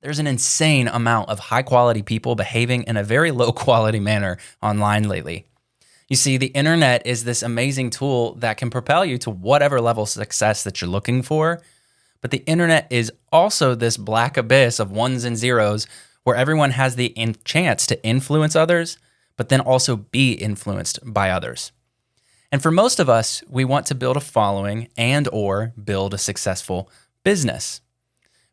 There's an insane amount of high quality people behaving in a very low quality manner online lately. You see, the internet is this amazing tool that can propel you to whatever level of success that you're looking for. But the internet is also this black abyss of ones and zeros where everyone has the chance to influence others, but then also be influenced by others. And for most of us, we want to build a following and or build a successful business.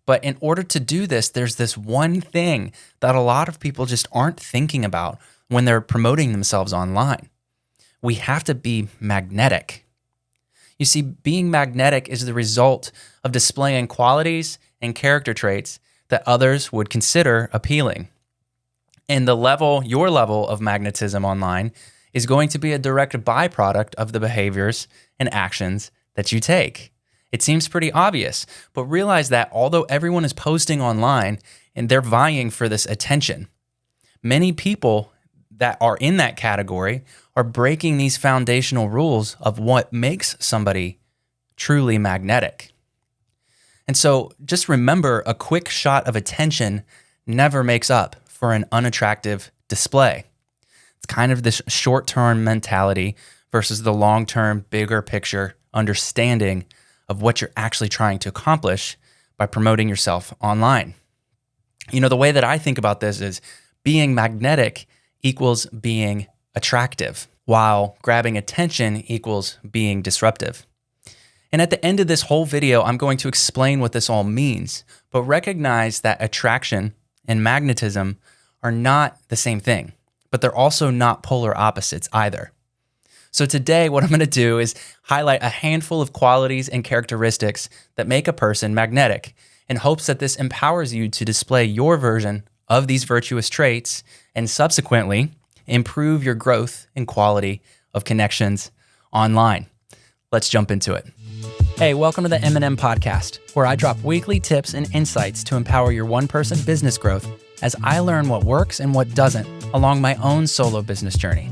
But in order to do this, there's this one thing that a lot of people just aren't thinking about when they're promoting themselves online. We have to be magnetic. You see, being magnetic is the result of displaying qualities and character traits that others would consider appealing. And your level of magnetism online is going to be a direct byproduct of the behaviors and actions that you take. It seems pretty obvious, but realize that although everyone is posting online and they're vying for this attention, many people that are in that category are breaking these foundational rules of what makes somebody truly magnetic. And so just remember, a quick shot of attention never makes up for an unattractive display. It's kind of this short-term mentality versus the long-term, bigger picture understanding of what you're actually trying to accomplish by promoting yourself online. You know, the way that I think about this is being magnetic equals being attractive, while grabbing attention equals being disruptive. And at the end of this whole video, I'm going to explain what this all means, but recognize that attraction and magnetism are not the same thing, but they're also not polar opposites either. So today, what I'm going to do is highlight a handful of qualities and characteristics that make a person magnetic in hopes that this empowers you to display your version of these virtuous traits and subsequently improve your growth and quality of connections online. Let's jump into it. Hey, welcome to the M&M Podcast, where I drop weekly tips and insights to empower your one-person business growth as I learn what works and what doesn't along my own solo business journey.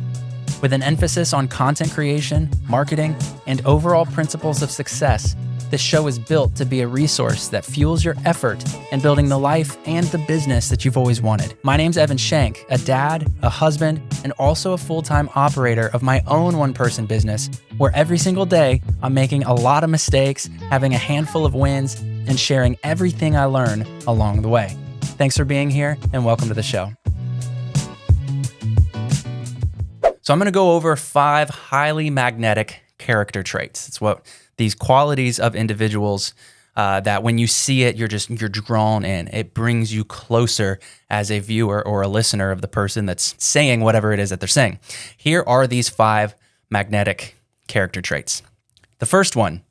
With an emphasis on content creation, marketing, and overall principles of success, this show is built to be a resource that fuels your effort in building the life and the business that you've always wanted. My name's Evan Shank, a dad, a husband, and also a full-time operator of my own one-person business, where every single day I'm making a lot of mistakes, having a handful of wins, and sharing everything I learn along the way. Thanks for being here, and welcome to the show. So I'm going to go over 5 highly magnetic character traits. It's what these qualities of individuals that when you see it, you're drawn in. It brings you closer as a viewer or a listener of the person that's saying whatever it is that they're saying. Here are these 5 magnetic character traits. The first one,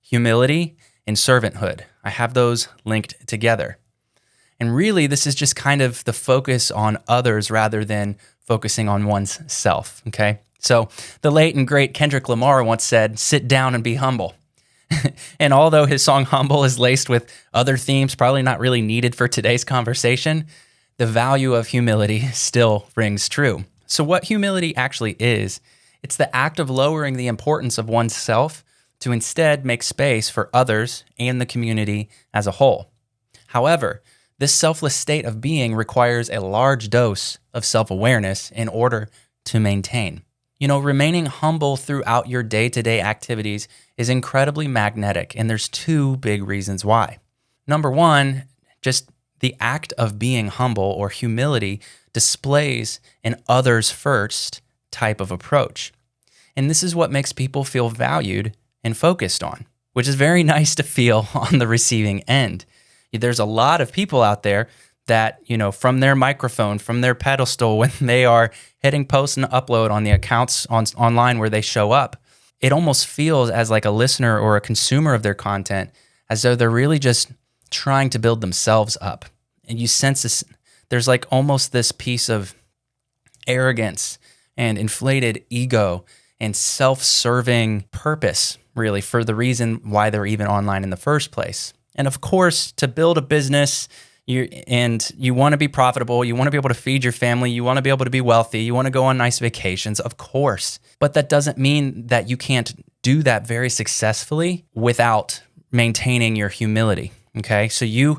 humility and servanthood. I have those linked together. And really, this is just kind of the focus on others rather than focusing on one's self, okay? So the late and great Kendrick Lamar once said, "Sit down and be humble." And although his song Humble is laced with other themes probably not really needed for today's conversation, the value of humility still rings true. So what humility actually is, it's the act of lowering the importance of oneself to instead make space for others and the community as a whole. However, this selfless state of being requires a large dose of self-awareness in order to maintain. You know, remaining humble throughout your day-to-day activities is incredibly magnetic, and there's 2 big reasons why. Number 1, just the act of being humble or humility displays an others first type of approach. And this is what makes people feel valued and focused on, which is very nice to feel on the receiving end. There's a lot of people out there that, you know, from their microphone, from their pedestal, when they are hitting post and upload on the accounts online where they show up, it almost feels as like a listener or a consumer of their content, as though they're really just trying to build themselves up. And you sense this, there's like almost this piece of arrogance and inflated ego and self-serving purpose, really, for the reason why they're even online in the first place. And of course, to build a business, you want to be profitable, you want to be able to feed your family, you want to be able to be wealthy, you want to go on nice vacations, of course. But that doesn't mean that you can't do that very successfully without maintaining your humility, okay? So you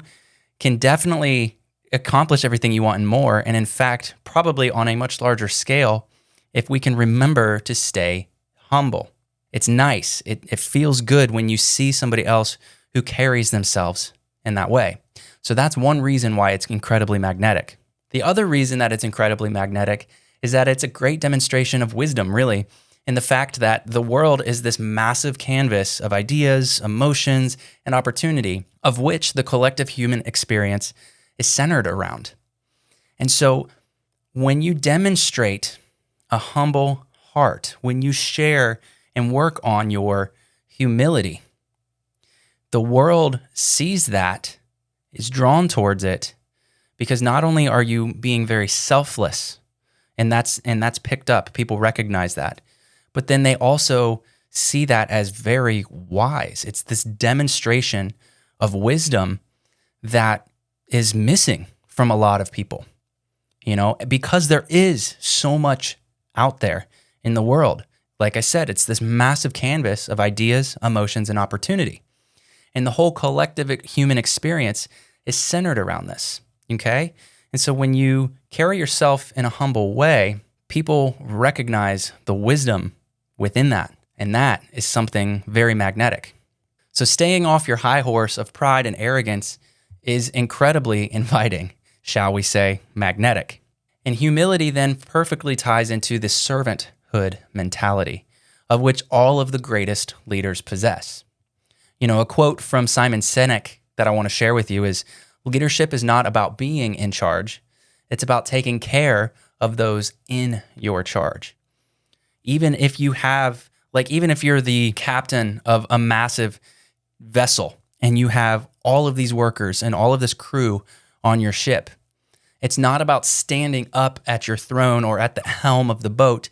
can definitely accomplish everything you want and more. And in fact, probably on a much larger scale, if we can remember to stay humble. It's nice. It feels good when you see somebody else who carries themselves in that way. So that's one reason why it's incredibly magnetic. The other reason that it's incredibly magnetic is that it's a great demonstration of wisdom, really, in the fact that the world is this massive canvas of ideas, emotions, and opportunity, of which the collective human experience is centered around. And so when you demonstrate a humble heart, when you share and work on your humility, the world sees that, is drawn towards it, because not only are you being very selfless, and that's picked up, people recognize that, but then they also see that as very wise. It's this demonstration of wisdom that is missing from a lot of people, because there is so much out there in the world. Like I said, it's this massive canvas of ideas, emotions, and opportunity. And the whole collective human experience is centered around this, okay? And so when you carry yourself in a humble way, people recognize the wisdom within that. And that is something very magnetic. So staying off your high horse of pride and arrogance is incredibly inviting, shall we say, magnetic. And humility then perfectly ties into this servanthood mentality, of which all of the greatest leaders possess. A quote from Simon Sinek that I want to share with you is, leadership is not about being in charge. It's about taking care of those in your charge. Even if you're the captain of a massive vessel and you have all of these workers and all of this crew on your ship, it's not about standing up at your throne or at the helm of the boat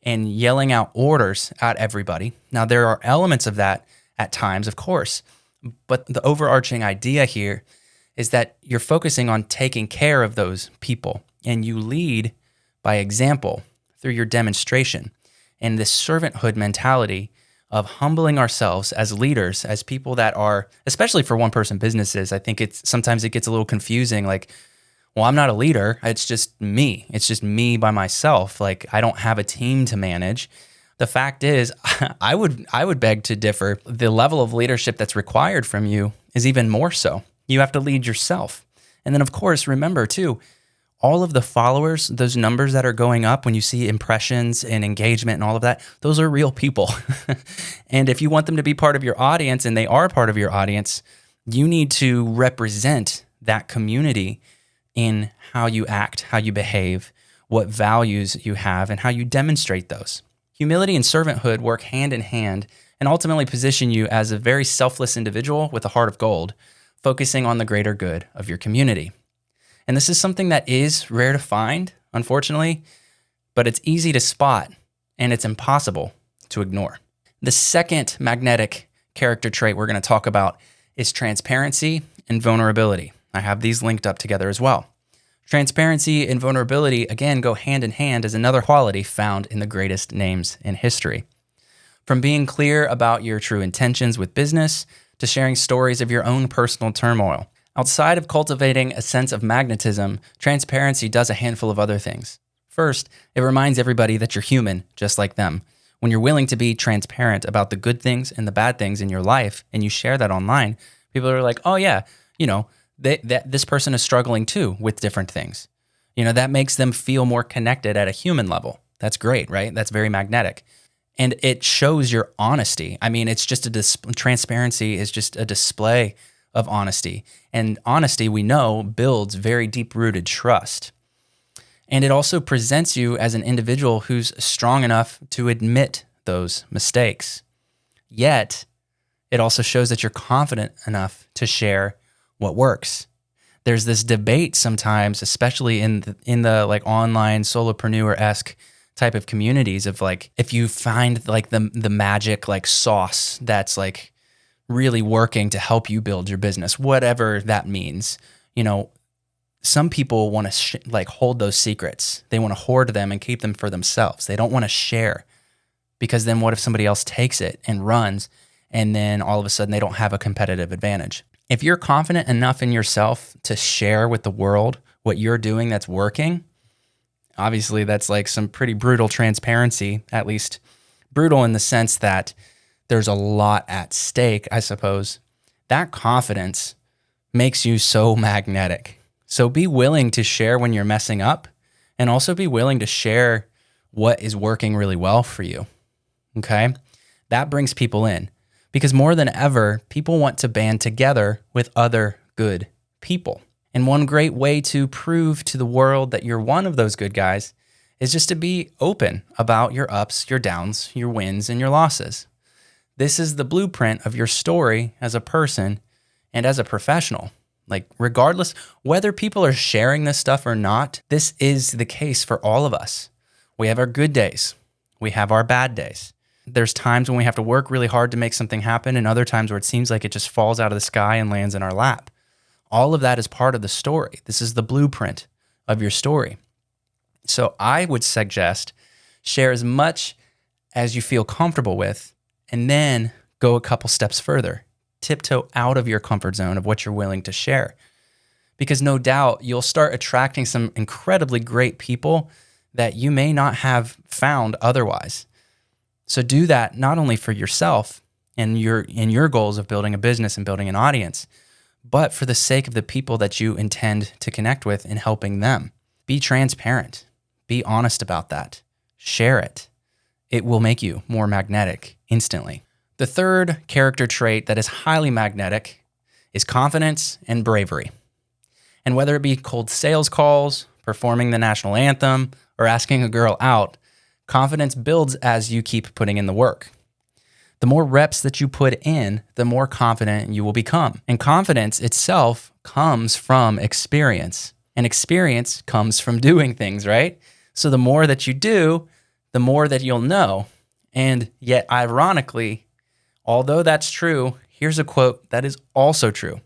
and yelling out orders at everybody. Now, there are elements of that at times, of course, but the overarching idea here is that you're focusing on taking care of those people, and you lead by example through your demonstration. And this servanthood mentality of humbling ourselves as leaders, as people that are, especially for one-person businesses, I think sometimes it gets a little confusing, like, well, I'm not a leader. It's just me. It's just me by myself. Like, I don't have a team to manage. The fact is, I would beg to differ. The level of leadership that's required from you is even more so. You have to lead yourself. And then, of course, remember too, all of the followers, those numbers that are going up when you see impressions and engagement and all of that, those are real people. And if you want them to be part of your audience, and they are part of your audience, you need to represent that community in how you act, how you behave, what values you have, and how you demonstrate those. Humility and servanthood work hand in hand and ultimately position you as a very selfless individual with a heart of gold, focusing on the greater good of your community. And this is something that is rare to find, unfortunately, but it's easy to spot and it's impossible to ignore. The second magnetic character trait we're going to talk about is transparency and vulnerability. I have these linked up together as well. Transparency and vulnerability, again, go hand in hand as another quality found in the greatest names in history. From being clear about your true intentions with business to sharing stories of your own personal turmoil. Outside of cultivating a sense of magnetism, transparency does a handful of other things. First, it reminds everybody that you're human, just like them. When you're willing to be transparent about the good things and the bad things in your life, and you share that online, people are like, oh yeah, this person is struggling too with different things. That makes them feel more connected at a human level. That's great, right? That's very magnetic. And it shows your honesty. I mean, it's just transparency is just a display of honesty. And honesty, we know, builds very deep-rooted trust. And it also presents you as an individual who's strong enough to admit those mistakes. Yet, it also shows that you're confident enough to share what works. There's this debate sometimes, especially in the like online solopreneur-esque type of communities of like, if you find like the magic like sauce that's like really working to help you build your business, whatever that means, some people want to hold those secrets. They want to hoard them and keep them for themselves. They don't want to share, because then what if somebody else takes it and runs, and then all of a sudden they don't have a competitive advantage? If you're confident enough in yourself to share with the world what you're doing that's working, obviously that's like some pretty brutal transparency, at least brutal in the sense that there's a lot at stake, I suppose. That confidence makes you so magnetic. So be willing to share when you're messing up, and also be willing to share what is working really well for you. Okay? That brings people in, because more than ever, people want to band together with other good people. And one great way to prove to the world that you're one of those good guys is just to be open about your ups, your downs, your wins, and your losses. This is the blueprint of your story as a person and as a professional. Like, regardless whether people are sharing this stuff or not, this is the case for all of us. We have our good days. We have our bad days. There's times when we have to work really hard to make something happen, and other times where it seems like it just falls out of the sky and lands in our lap. All of that is part of the story. This is the blueprint of your story. So I would suggest share as much as you feel comfortable with, and then go a couple steps further. Tiptoe out of your comfort zone of what you're willing to share. Because no doubt you'll start attracting some incredibly great people that you may not have found otherwise. So do that not only for yourself and your goals of building a business and building an audience, but for the sake of the people that you intend to connect with and helping them. Be transparent. Be honest about that. Share it. It will make you more magnetic instantly. The third character trait that is highly magnetic is confidence and bravery. And whether it be cold sales calls, performing the national anthem, or asking a girl out, confidence builds as you keep putting in the work. The more reps that you put in, the more confident you will become. And confidence itself comes from experience. And experience comes from doing things, right? So the more that you do, the more that you'll know. And yet, ironically, although that's true, here's a quote that is also true.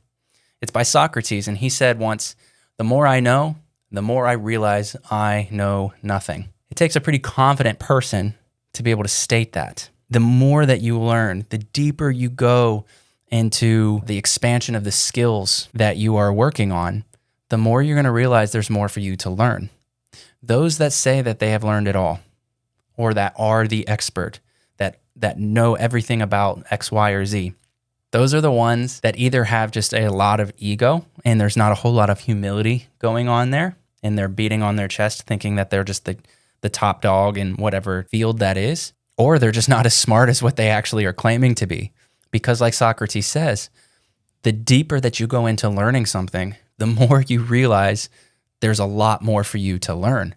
It's by Socrates, and he said once, "The more I know, the more I realize I know nothing." It takes a pretty confident person to be able to state that. The more that you learn, the deeper you go into the expansion of the skills that you are working on, the more you're going to realize there's more for you to learn. Those that say that they have learned it all, or that are the expert, that know everything about X, Y, or Z, those are the ones that either have just a lot of ego and there's not a whole lot of humility going on there, and they're beating on their chest thinking that they're just the top dog in whatever field that is, or they're just not as smart as what they actually are claiming to be. Because like Socrates says, the deeper that you go into learning something, the more you realize there's a lot more for you to learn.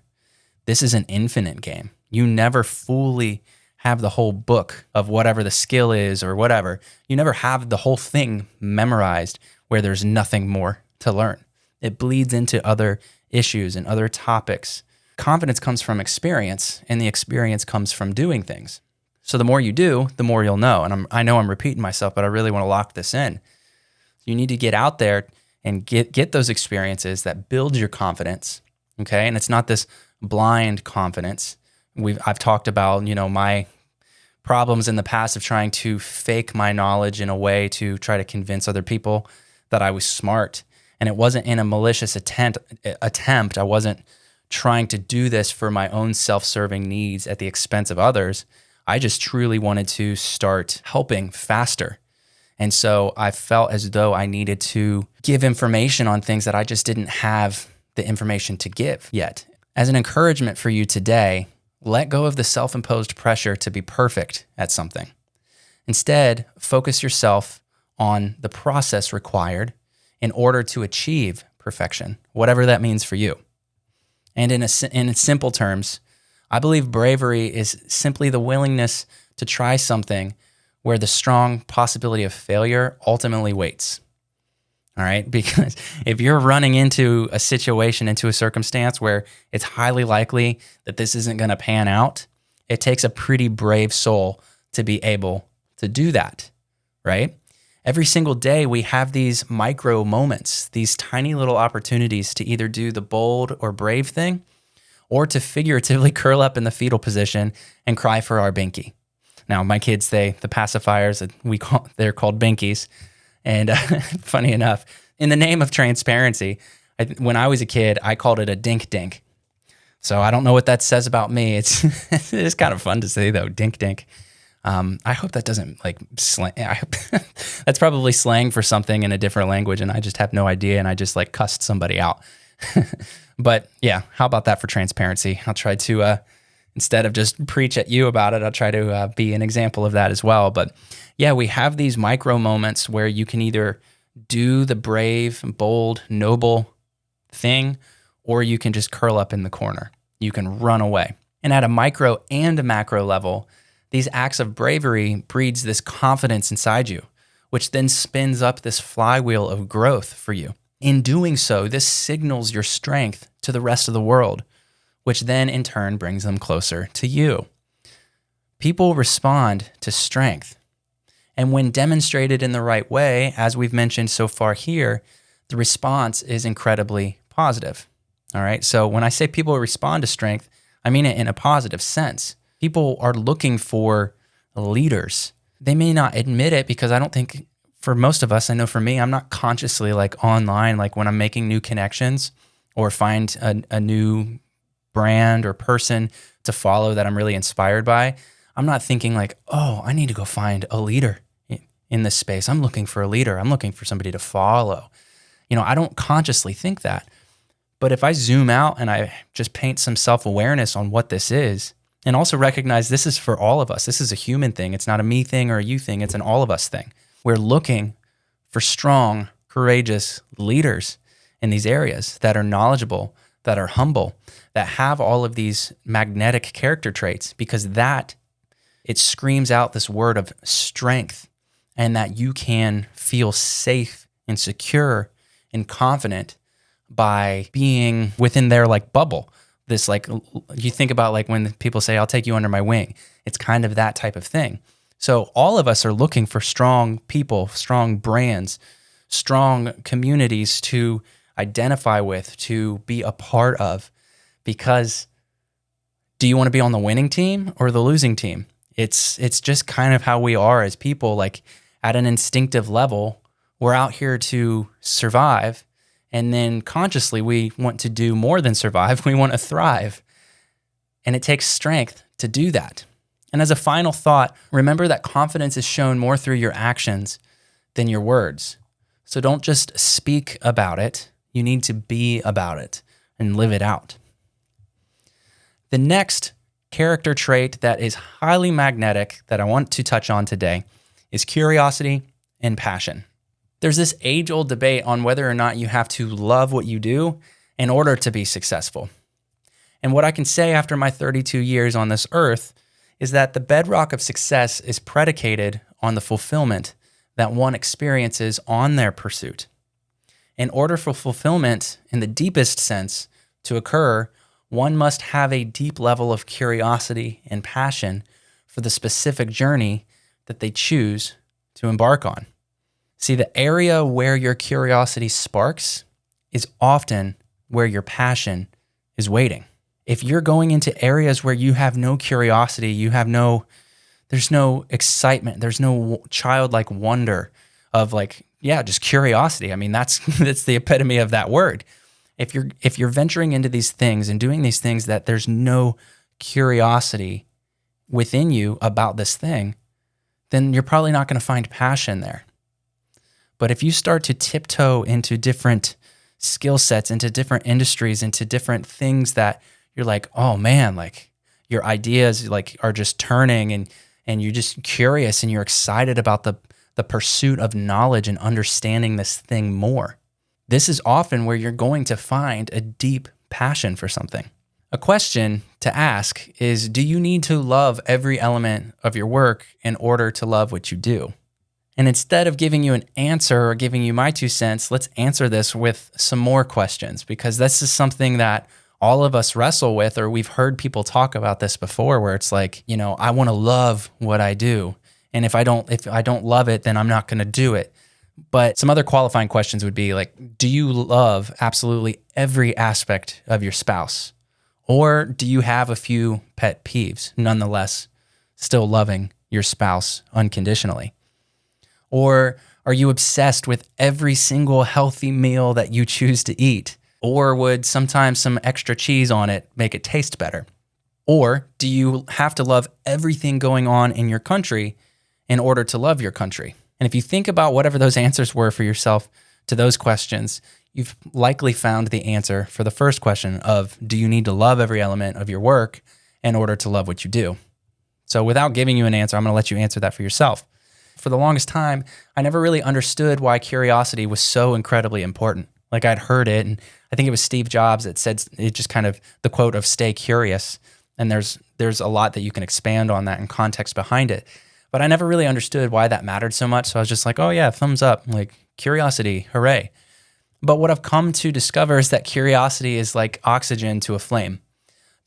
This is an infinite game. You never fully have the whole book of whatever the skill is or whatever. You never have the whole thing memorized where there's nothing more to learn. It bleeds into other issues and other topics. Confidence comes from experience, and the experience comes from doing things. So the more you do, the more you'll know. And I know I'm repeating myself, but I really want to lock this in. You need to get out there and get those experiences that build your confidence, okay? And it's not this blind confidence. I've talked about, my problems in the past of trying to fake my knowledge in a way to try to convince other people that I was smart. And it wasn't in a malicious attempt. I wasn't trying to do this for my own self-serving needs at the expense of others. I just truly wanted to start helping faster. And so I felt as though I needed to give information on things that I just didn't have the information to give yet. As an encouragement for you today, let go of the self-imposed pressure to be perfect at something. Instead, focus yourself on the process required in order to achieve perfection, whatever that means for you. And in simple terms, I believe bravery is simply the willingness to try something where the strong possibility of failure ultimately waits. All right? Because if you're running into a situation, into a circumstance where it's highly likely that this isn't going to pan out, it takes a pretty brave soul to be able to do that, right? Every single day we have these micro moments, these tiny little opportunities to either do the bold or brave thing, or to figuratively curl up in the fetal position and cry for our binky. Now, my kids, the pacifiers, they're called binkies. And funny enough, in the name of transparency, when I was a kid, I called it a dink dink. So I don't know what that says about me. It's kind of fun to say though, dink dink. I hope that doesn't like slang. That's probably slang for something in a different language, and I just have no idea, and I just like cussed somebody out. But yeah, how about that for transparency? I'll try to, instead of just preach at you about it, I'll try to be an example of that as well. But yeah, we have these micro moments where you can either do the brave, bold, noble thing, or you can just curl up in the corner. You can run away. And at a micro and a macro level, these acts of bravery breeds this confidence inside you, which then spins up this flywheel of growth for you. In doing so, this signals your strength to the rest of the world, which then in turn brings them closer to you. People respond to strength. And when demonstrated in the right way, as we've mentioned so far here, the response is incredibly positive. All right. So when I say people respond to strength, I mean it in a positive sense. People are looking for leaders. They may not admit it because I don't think for most of us, I know for me, I'm not consciously like online, like when I'm making new connections or find a new brand or person to follow that I'm really inspired by. I'm not thinking like, oh, I need to go find a leader in this space. I'm looking for a leader. I'm looking for somebody to follow. I don't consciously think that. But if I zoom out and I just paint some self-awareness on what this is, and also recognize this is for all of us. This is a human thing. It's not a me thing or a you thing. It's an all of us thing. We're looking for strong, courageous leaders in these areas that are knowledgeable, that are humble, that have all of these magnetic character traits, because it screams out this word of strength, and that you can feel safe and secure and confident by being within their like bubble. This like, you think about like when people say, I'll take you under my wing. It's kind of that type of thing. So all of us are looking for strong people, strong brands, strong communities to identify with, to be a part of, because do you want to be on the winning team or the losing team? It's just kind of how we are as people. Like at an instinctive level, we're out here to survive. And then consciously, we want to do more than survive. We want to thrive. And it takes strength to do that. And as a final thought, remember that confidence is shown more through your actions than your words. So don't just speak about it. You need to be about it and live it out. The next character trait that is highly magnetic that I want to touch on today is curiosity and passion. There's this age-old debate on whether or not you have to love what you do in order to be successful. And what I can say after my 32 years on this earth is that the bedrock of success is predicated on the fulfillment that one experiences on their pursuit. In order for fulfillment in the deepest sense to occur, one must have a deep level of curiosity and passion for the specific journey that they choose to embark on. See, the area where your curiosity sparks is often where your passion is waiting. If you're going into areas where you have no curiosity, there's no excitement, there's no childlike wonder of like, yeah, just curiosity. I mean, that's the epitome of that word. If you're venturing into these things and doing these things that there's no curiosity within you about this thing, then you're probably not going to find passion there. But if you start to tiptoe into different skill sets, into different industries, into different things that you're like, oh man, like your ideas like are just turning and you're just curious and you're excited about the pursuit of knowledge and understanding this thing more. This is often where you're going to find a deep passion for something. A question to ask is, do you need to love every element of your work in order to love what you do? And instead of giving you an answer or giving you my 2 cents, let's answer this with some more questions, because this is something that all of us wrestle with, or we've heard people talk about this before, where it's like, I want to love what I do. And if I don't love it, then I'm not going to do it. But some other qualifying questions would be like, do you love absolutely every aspect of your spouse? Or do you have a few pet peeves, nonetheless, still loving your spouse unconditionally? Or Are you obsessed with every single healthy meal that you choose to eat? Or would sometimes some extra cheese on it make it taste better? Or do you have to love everything going on in your country in order to love your country? And if you think about whatever those answers were for yourself to those questions, you've likely found the answer for the first question of, do you need to love every element of your work in order to love what you do? So without giving you an answer, I'm going to let you answer that for yourself. For the longest time, I never really understood why curiosity was so incredibly important. Like, I'd heard it, and I think it was Steve Jobs that said it, just kind of the quote of stay curious. And there's a lot that you can expand on that and context behind it. But I never really understood why that mattered so much. So I was just like, oh yeah, thumbs up, like curiosity, hooray. But what I've come to discover is that curiosity is like oxygen to a flame.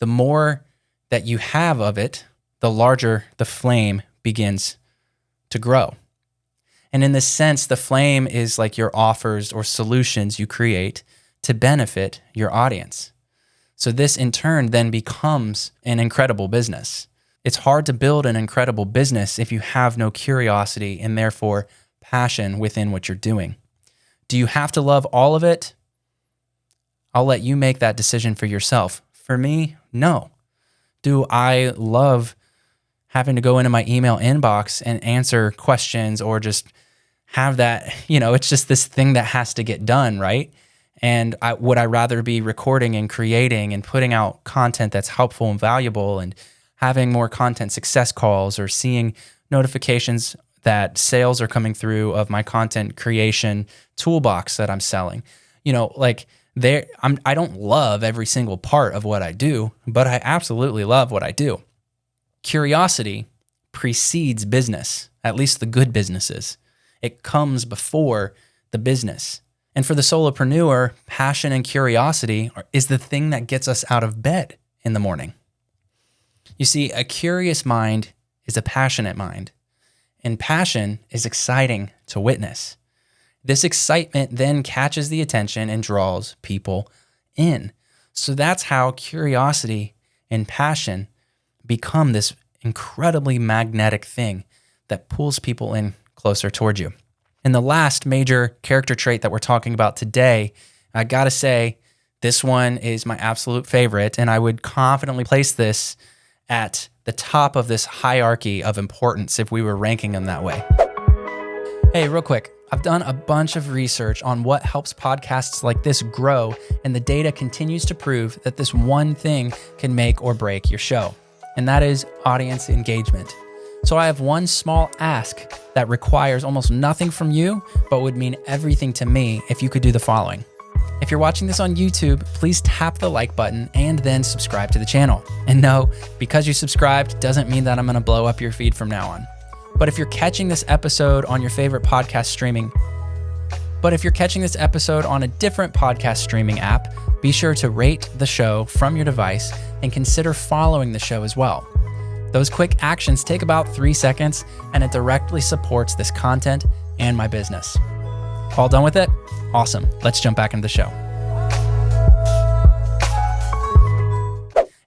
The more that you have of it, the larger the flame begins to grow. And in this sense, the flame is like your offers or solutions you create to benefit your audience. So this in turn then becomes an incredible business. It's hard to build an incredible business if you have no curiosity and therefore passion within what you're doing. Do you have to love all of it? I'll let you make that decision for yourself. For me, no. Do I love having to go into my email inbox and answer questions or just have that, it's just this thing that has to get done, right? And would I rather be recording and creating and putting out content that's helpful and valuable and having more content success calls or seeing notifications that sales are coming through of my content creation toolbox that I'm selling? I don't love every single part of what I do, but I absolutely love what I do. Curiosity precedes business, at least the good businesses. It comes before the business. And for the solopreneur, passion and curiosity is the thing that gets us out of bed in the morning. You see, a curious mind is a passionate mind, and passion is exciting to witness. This excitement then catches the attention and draws people in. So that's how curiosity and passion become this incredibly magnetic thing that pulls people in closer towards you. And the last major character trait that we're talking about today, I gotta say, this one is my absolute favorite, and I would confidently place this at the top of this hierarchy of importance if we were ranking them that way. Hey, real quick, I've done a bunch of research on what helps podcasts like this grow, and the data continues to prove that this one thing can make or break your show, and that is audience engagement. So I have one small ask that requires almost nothing from you, but would mean everything to me if you could do the following. If you're watching this on YouTube, please tap the like button and then subscribe to the channel. And no, because you subscribed doesn't mean that I'm gonna blow up your feed from now on. But if you're catching this episode on your favorite podcast streaming, on a different podcast streaming app, be sure to rate the show from your device and consider following the show as well. Those quick actions take about 3 seconds, and it directly supports this content and my business. All done with it? Awesome. Let's jump back into the show.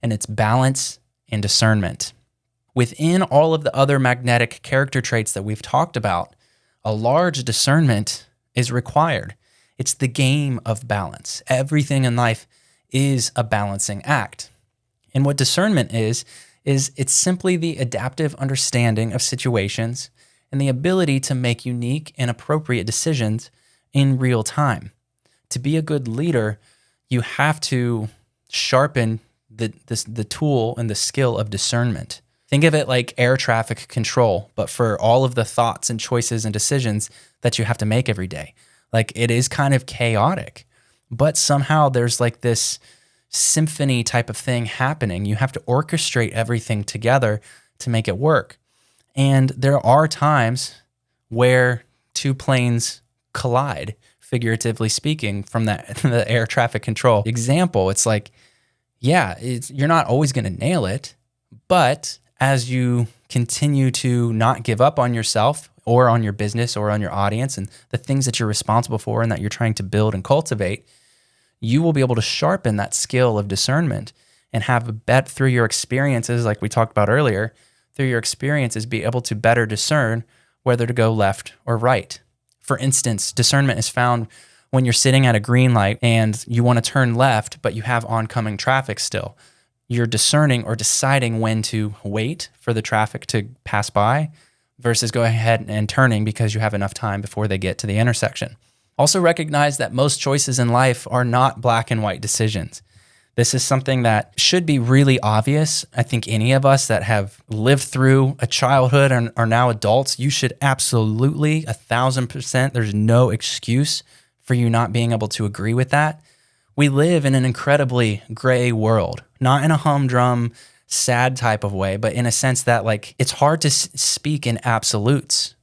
And it's balance and discernment. Within all of the other magnetic character traits that we've talked about, a large discernment is required. It's the game of balance. Everything in life is a balancing act. And what discernment is it's simply the adaptive understanding of situations and the ability to make unique and appropriate decisions in real time. To be a good leader, you have to sharpen the tool and the skill of discernment. Think of it like air traffic control, but for all of the thoughts and choices and decisions that you have to make every day. Like, it is kind of chaotic, but somehow there's like this symphony type of thing happening. You have to orchestrate everything together to make it work. And there are times where two planes collide, figuratively speaking, from the air traffic control example. It's like, you're not always going to nail it, but as you continue to not give up on yourself or on your business or on your audience and the things that you're responsible for and that you're trying to build and cultivate, you will be able to sharpen that skill of discernment and have a bet through your experiences, like we talked about earlier, through your experiences, be able to better discern whether to go left or right. For instance, discernment is found when you're sitting at a green light and you want to turn left, but you have oncoming traffic still. You're discerning or deciding when to wait for the traffic to pass by versus go ahead and turning because you have enough time before they get to the intersection. Also recognize that most choices in life are not black and white decisions. This is something that should be really obvious. I think any of us that have lived through a childhood and are now adults, you should absolutely 1,000%. There's no excuse for you not being able to agree with that. We live in an incredibly gray world, not in a humdrum, sad type of way, but in a sense that like it's hard to speak in absolutes.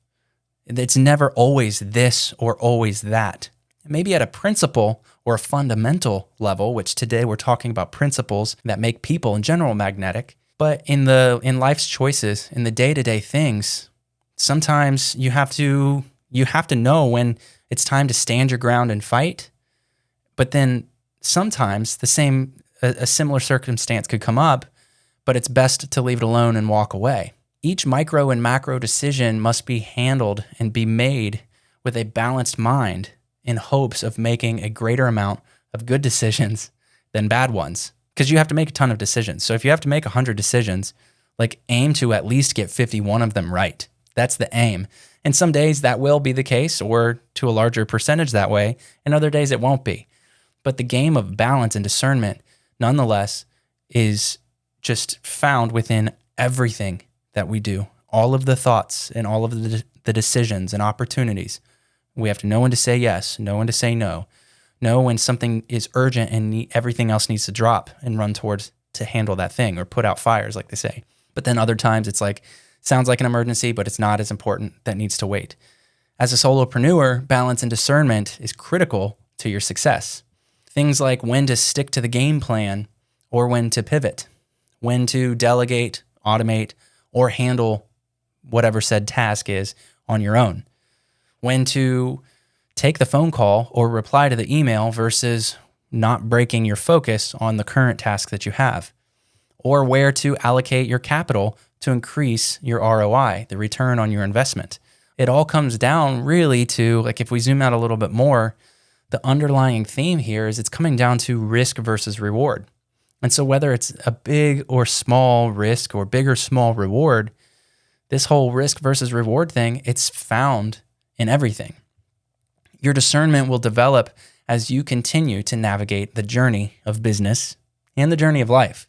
It's never always this or always that. Maybe at a principle or a fundamental level, which today we're talking about principles that make people in general magnetic, but in life's choices, in the day-to-day things, sometimes you have to know when it's time to stand your ground and fight, but then sometimes a similar circumstance could come up, but it's best to leave it alone and walk away. Each micro and macro decision must be handled and be made with a balanced mind in hopes of making a greater amount of good decisions than bad ones. Because you have to make a ton of decisions. So if you have to make 100 decisions, like aim to at least get 51 of them right. That's the aim. And some days that will be the case, or to a larger percentage that way, and other days it won't be. But the game of balance and discernment, nonetheless, is just found within everything that we do. All of the thoughts and all of the decisions and opportunities. We have to know when to say yes, know when to say no, know when something is urgent and everything else needs to drop and run towards to handle that thing or put out fires, like they say. But then other times it's like, sounds like an emergency, but it's not as important, that needs to wait. As a solopreneur, balance and discernment is critical to your success. Things like when to stick to the game plan or when to pivot, when to delegate, automate, or handle whatever said task is on your own. When to take the phone call or reply to the email versus not breaking your focus on the current task that you have, or where to allocate your capital to increase your ROI, the return on your investment. It all comes down really to, like if we zoom out a little bit more, the underlying theme here is it's coming down to risk versus reward. And so whether it's a big or small risk or big or small reward, this whole risk versus reward thing, it's found in everything. Your discernment will develop as you continue to navigate the journey of business and the journey of life.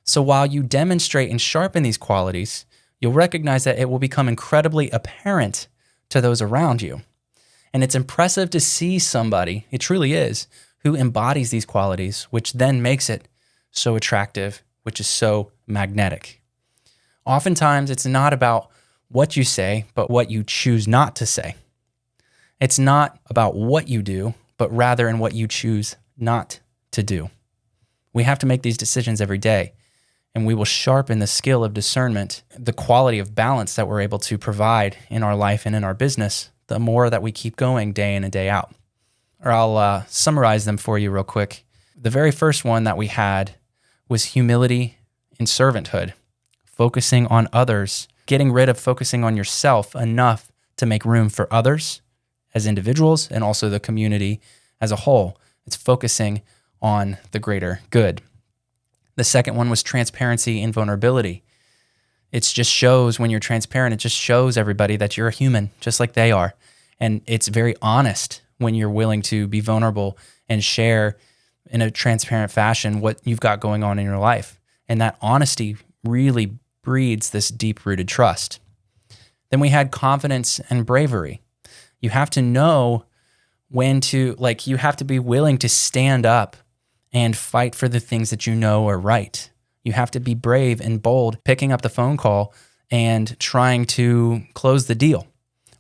So while you demonstrate and sharpen these qualities, you'll recognize that it will become incredibly apparent to those around you. And it's impressive to see somebody, it truly is, who embodies these qualities, which then makes it so attractive, which is so magnetic. Oftentimes, it's not about what you say, but what you choose not to say. It's not about what you do, but rather in what you choose not to do. We have to make these decisions every day, and we will sharpen the skill of discernment, the quality of balance that we're able to provide in our life and in our business, the more that we keep going day in and day out. Or I'll summarize them for you real quick. The very first one that we had was humility and servanthood, focusing on others, getting rid of focusing on yourself enough to make room for others as individuals and also the community as a whole. It's focusing on the greater good. The second one was transparency and vulnerability. It just shows when you're transparent, it just shows everybody that you're a human, just like they are. And it's very honest when you're willing to be vulnerable and share in a transparent fashion what you've got going on in your life. And that honesty really breeds this deep-rooted trust. Then we had confidence and bravery. You have to know when to, you have to be willing to stand up and fight for the things that you know are right. You have to be brave and bold, picking up the phone call and trying to close the deal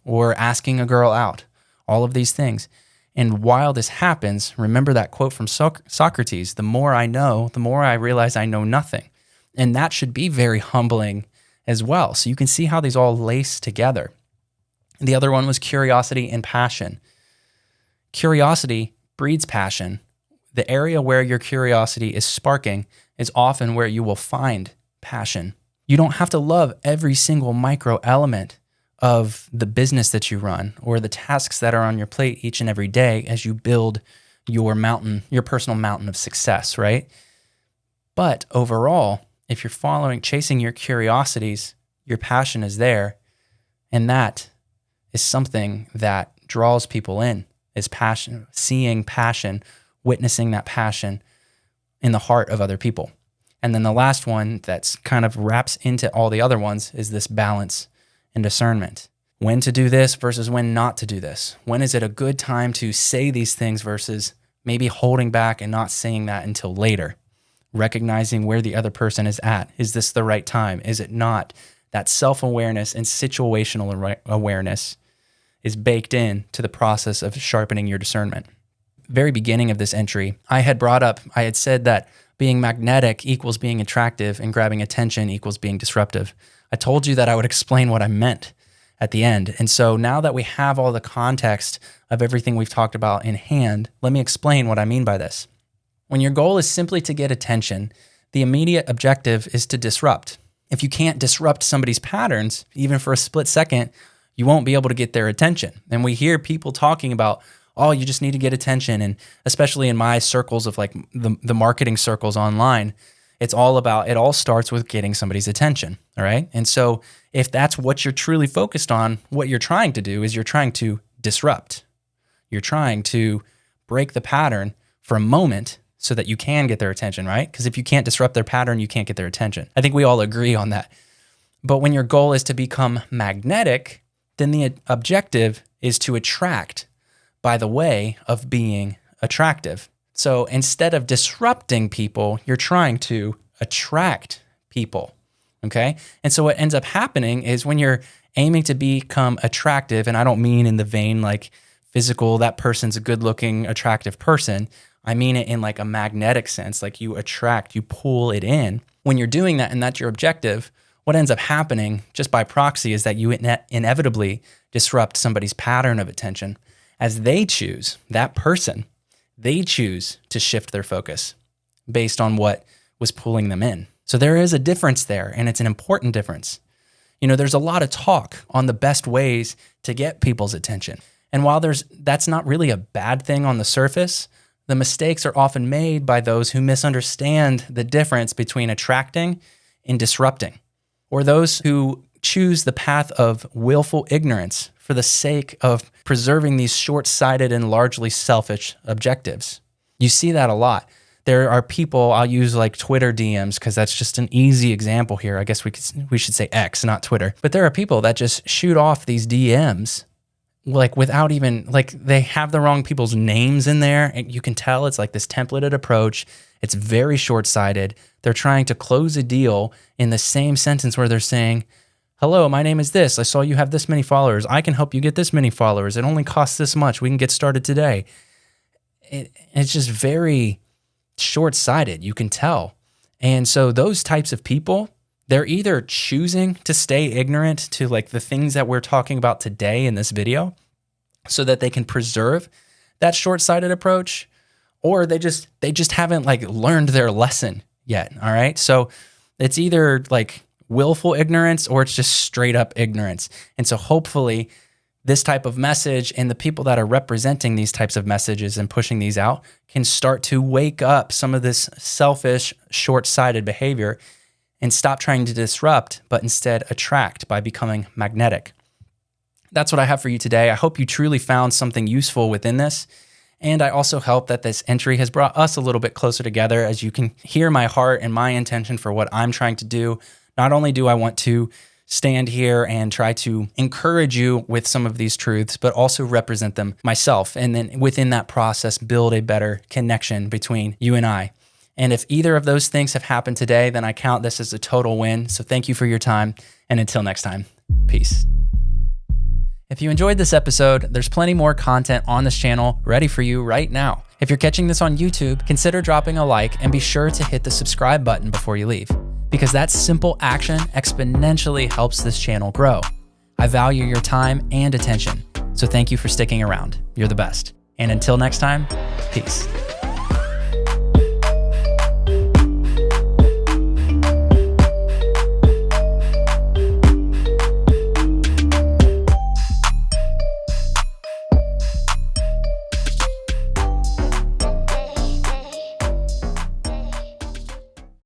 or asking a girl out, all of these things. And while this happens, remember that quote from Socrates, the more I know, the more I realize I know nothing. And that should be very humbling as well. So you can see how these all lace together. The other one was curiosity and passion. Curiosity breeds passion. The area where your curiosity is sparking is often where you will find passion. You don't have to love every single micro element of the business that you run or the tasks that are on your plate each and every day as you build your mountain, your personal mountain of success, right? But overall, if you're chasing your curiosities, your passion is there, and that is something that draws people in, is passion, seeing passion, witnessing that passion in the heart of other people. And then the last one that's kind of wraps into all the other ones is this balance and discernment. When to do this versus when not to do this. When is it a good time to say these things versus maybe holding back and not saying that until later? Recognizing where the other person is at. Is this the right time? Is it not? That self-awareness and situational awareness is baked in to the process of sharpening your discernment. Very beginning of this entry, I had said that being magnetic equals being attractive and grabbing attention equals being disruptive. I told you that I would explain what I meant at the end. And so now that we have all the context of everything we've talked about in hand, let me explain what I mean by this. When your goal is simply to get attention, the immediate objective is to disrupt. If you can't disrupt somebody's patterns, even for a split second, you won't be able to get their attention. And we hear people talking about, oh, you just need to get attention. And especially in my circles of like the marketing circles online, it all starts with getting somebody's attention, all right? And so if that's what you're truly focused on, what you're trying to do is you're trying to disrupt. You're trying to break the pattern for a moment so that you can get their attention, right? Because if you can't disrupt their pattern, you can't get their attention. I think we all agree on that. But when your goal is to become magnetic, then the objective is to attract by the way of being attractive. So instead of disrupting people, you're trying to attract people, okay? And so what ends up happening is when you're aiming to become attractive, and I don't mean in the vein like physical, that person's a good-looking, attractive person. I mean it in like a magnetic sense, like you attract, you pull it in. When you're doing that and that's your objective, what ends up happening just by proxy is that you inevitably disrupt somebody's pattern of attention as they choose, that person, they choose to shift their focus based on what was pulling them in. So there is a difference there, and it's an important difference. You know, there's a lot of talk on the best ways to get people's attention. And while that's not really a bad thing on the surface, the mistakes are often made by those who misunderstand the difference between attracting and disrupting, or those who choose the path of willful ignorance for the sake of preserving these short-sighted and largely selfish objectives. You see that a lot. There are people, I'll use like Twitter DMs because that's just an easy example here. I guess we should say X, not Twitter. But there are people that just shoot off these DMs like without even, like they have the wrong people's names in there. And you can tell it's like this templated approach. It's very short-sighted. They're trying to close a deal in the same sentence where they're saying, hello, my name is this. I saw you have this many followers. I can help you get this many followers. It only costs this much. We can get started today. It's just very short-sighted. You can tell. And so those types of people, they're either choosing to stay ignorant to like the things that we're talking about today in this video so that they can preserve that short-sighted approach, or they just haven't like learned their lesson yet. All right. So it's either like willful ignorance or it's just straight up ignorance. And so hopefully this type of message and the people that are representing these types of messages and pushing these out can start to wake up some of this selfish, short-sighted behavior and stop trying to disrupt, but instead attract by becoming magnetic. That's what I have for you today. I hope you truly found something useful within this. And I also hope that this entry has brought us a little bit closer together as you can hear my heart and my intention for what I'm trying to do. Not only do I want to stand here and try to encourage you with some of these truths, but also represent them myself. And then within that process, build a better connection between you and I. And if either of those things have happened today, then I count this as a total win. So thank you for your time. And until next time, peace. If you enjoyed this episode, there's plenty more content on this channel ready for you right now. If you're catching this on YouTube, consider dropping a like and be sure to hit the subscribe button before you leave, because that simple action exponentially helps this channel grow. I value your time and attention, so thank you for sticking around. You're the best. And until next time, peace.